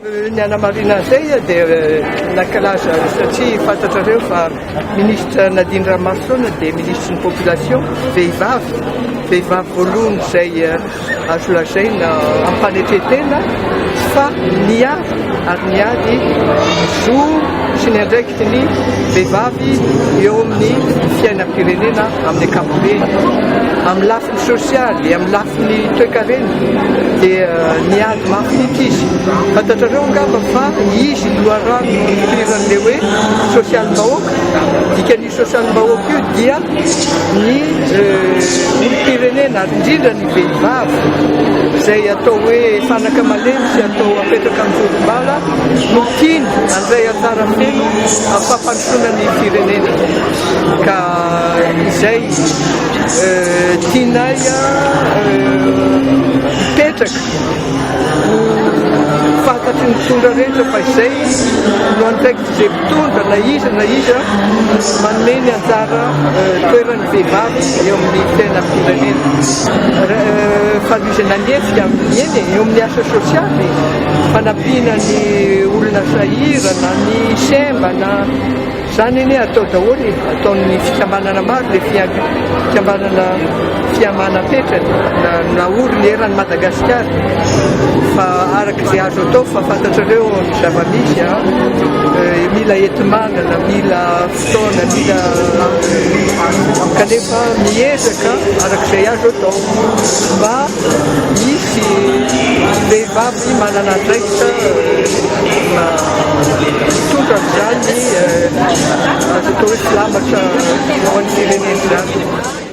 Ny Anna Marina zay dia nankalaza satria fantatrareo fa ministra Nadine Ramassona dia ministra ny population vehivavy voalohany izay azo lazaina ampanetretena fa niady ary niady zo sy ny andraikitry ny vehivavy eo amin'ny fiainam-pirenena amin'ny ankapobeny amin'ny lafiny sosialy amin'ny lafiny toe-karena dia niady mafinitra izy fantatrareo angamba fa izy loharano fidiran'ilay hoe sosialim-bahoaka dikan'io sosialim-bahoaka io dia ny firenena ary indrindra ny vehivavy izay atao hoe fanaka malemy sy atao apetraka amin'ny volombala no tiany andray antsara feno amin'ny fampandrosoana ny firenena ka izay tianay mipetraka fantatry ny mpitondra rehetra fa izay no andraikitra izay mpitondra na iza manome ny anjara toeran'ny vehivavy eo amin'ny fiainam-pirenena fahaizana nefy amin'ny eny eo amin'ny asa sosialy fanampiana ny olona sahirana ny semba na zany eny atao daholo ataon'ny fikambanana maro le fikambanana fiamanam-petrany na orony eran'ny Madagasikara fa arak'izay azo atao fa fantatrareo ny zava-misy mila enti-manana mila fotoana mila kanefa miezaka arak'izay azo atao mba misy vehivavy manana andraikitra mitondra amin'izany azo atao hoe filamatra ho an'ny firenena izany